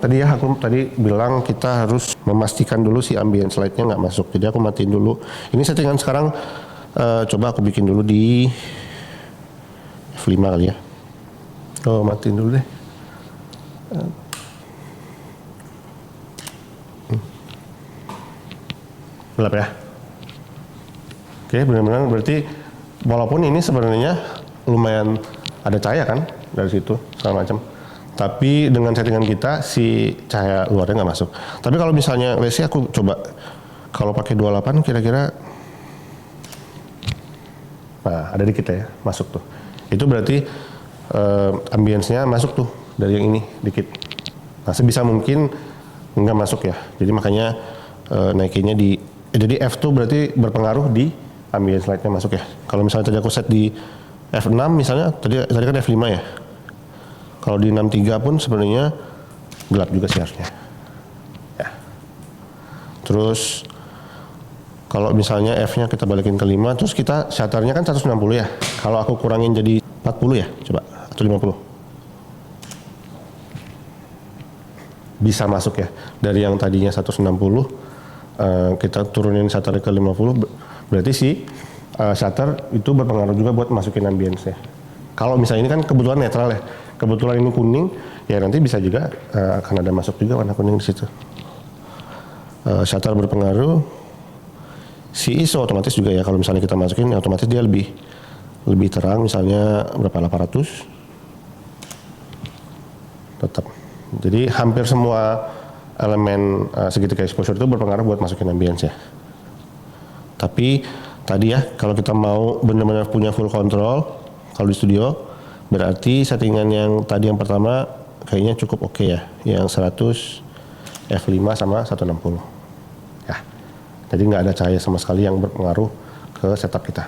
Tadi ya aku tadi bilang kita harus memastikan dulu si ambient light-nya nggak masuk. Jadi aku matiin dulu. Ini settingan sekarang coba aku bikin dulu di F5 kali ya. Oh, matiin dulu deh. Gelap ya. Oke, benar-benar berarti walaupun ini sebenarnya lumayan ada cahaya kan dari situ segala macam. Tapi dengan settingan kita si cahaya luarnya nggak masuk. Tapi kalau misalnya let's say aku coba kalau pakai 28 kira-kira nah ada dikit ya masuk tuh. Itu berarti ambience-nya masuk tuh dari yang ini dikit. Nah sebisa mungkin nggak masuk ya. Jadi makanya naikinnya di jadi F tuh berarti berpengaruh di ambience light-nya masuk ya. Kalau misalnya tadi aku set di F6 misalnya tadi kan F5 ya. Kalau di 63 pun sebenarnya gelap juga sih harusnya. Ya. Terus kalau misalnya F-nya kita balikin ke 5, terus kita shutternya kan 160 ya. Kalau aku kurangin jadi 40 ya, coba atau 50. Bisa masuk ya. Dari yang tadinya 160 kita turunin shutter ke 50, berarti si shutter itu berpengaruh juga buat masukin ambience ya. Kalau misalnya ini kan kebetulan netral ya, kebetulan ini kuning, ya nanti bisa juga akan ada masuk juga warna kuning di situ. Shutter berpengaruh, si ISO otomatis juga ya. Kalau misalnya kita masukin, otomatis dia lebih terang, misalnya berapa 800, tetap. Jadi hampir semua elemen segitiga exposure itu berpengaruh buat masukin ambience ya. Tapi tadi ya, kalau kita mau benar-benar punya full control, kalau di studio, berarti settingan yang tadi yang pertama kayaknya cukup oke ya, yang 100 F5 sama 160 ya. Jadi nggak ada cahaya sama sekali yang berpengaruh ke setup kita.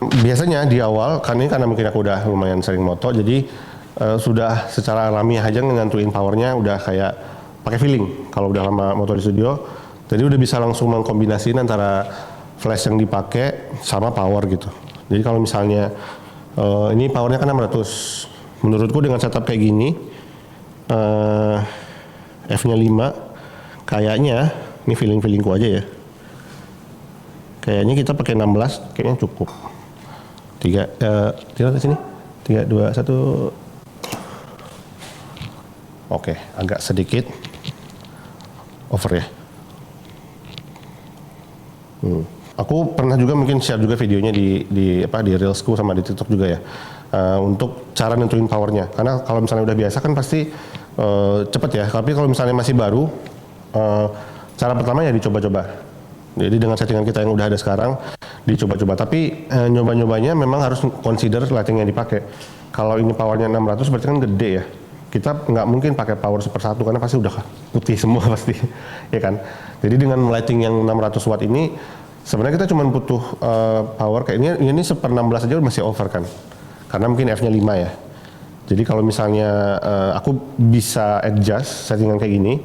Biasanya di awal, karena mungkin aku udah lumayan sering moto, jadi sudah secara alamiah aja ngentuin powernya udah kayak pakai feeling. Kalau udah lama moto di studio, jadi udah bisa langsung mengkombinasiin antara flash yang dipakai sama power gitu. Jadi kalau misalnya ini powernya kan 600. Menurutku dengan setup kayak gini, F-nya 5, kayaknya, ini feelingku aja ya. Kayaknya kita pakai 16, kayaknya cukup. 3 ke sini. 3, 2, 1. Oke, agak sedikit over ya. Aku pernah juga mungkin share juga videonya di Reelsku sama di TikTok juga ya, untuk cara nentuin powernya. Karena kalau misalnya udah biasa kan pasti cepet ya. Tapi kalau misalnya masih baru, cara pertama ya dicoba-coba. Jadi dengan settingan kita yang udah ada sekarang dicoba-coba. Tapi nyoba-nyobanya memang harus consider lighting yang dipakai. Kalau ini powernya 600 berarti kan gede ya. Kita nggak mungkin pakai power super 1 karena pasti udah putih semua pasti, ya kan. Jadi dengan lighting yang 600 watt ini sebenarnya kita cuma butuh power kayak ini 1/16 aja masih over kan, karena mungkin F-nya 5 ya. Jadi kalau misalnya aku bisa adjust settingan kayak gini,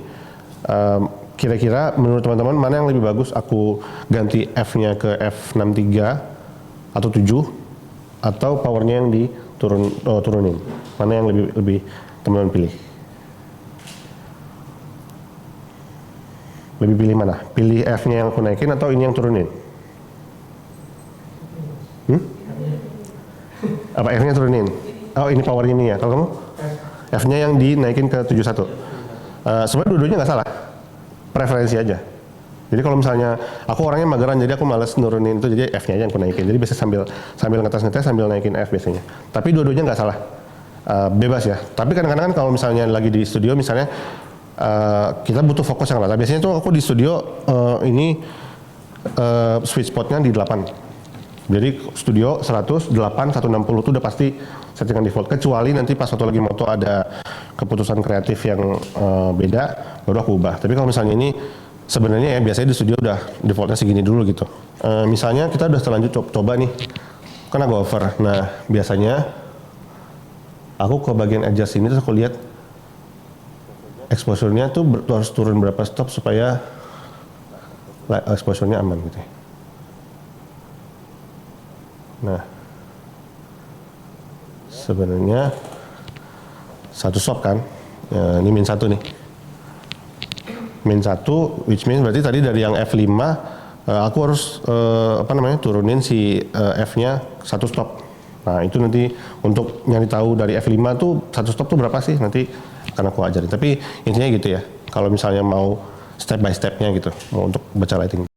kira-kira menurut teman-teman mana yang lebih bagus, aku ganti F-nya ke F63 atau 7, atau powernya yang turunin, mana yang lebih teman-teman pilih? Lebih pilih mana? Pilih F-nya yang aku naikin atau ini yang turunin? Apa F-nya turunin? Oh ini powernya ini ya. Kalau kamu? F-nya yang dinaikin ke 71. Sebenarnya dua-duanya nggak salah. Preferensi aja. Jadi kalau misalnya aku orangnya mageran, jadi aku males nurunin itu, jadi F-nya aja yang aku naikin. Jadi biasa sambil ngetes sambil naikin F biasanya. Tapi dua-duanya nggak salah. Bebas ya. Tapi kadang-kadang kan kalau misalnya lagi di studio misalnya, kita butuh fokus yang rata. Biasanya tuh aku di studio ini sweet spotnya di 8. Jadi studio 100, 8, 160 itu udah pasti settingan default. Kecuali nanti pas waktu lagi moto ada keputusan kreatif yang beda, baru aku ubah. Tapi kalau misalnya ini sebenarnya ya biasanya di studio udah defaultnya segini dulu gitu. Misalnya kita udah terlanjur coba nih, kan agak over. Nah biasanya aku ke bagian adjust ini terus aku lihat exposure-nya tuh harus turun berapa stop supaya exposure-nya aman gitu ya. Nah, sebenarnya 1 stop kan, ya, ini -1 nih. min 1, which means berarti tadi dari yang F5 aku harus turunin si F-nya 1 stop. Nah itu nanti untuk nyari tahu dari F5 tuh 1 stop tuh berapa sih, nanti akan aku ajarin. Tapi intinya gitu ya, kalau misalnya mau step by stepnya gitu, mau untuk baca lighting.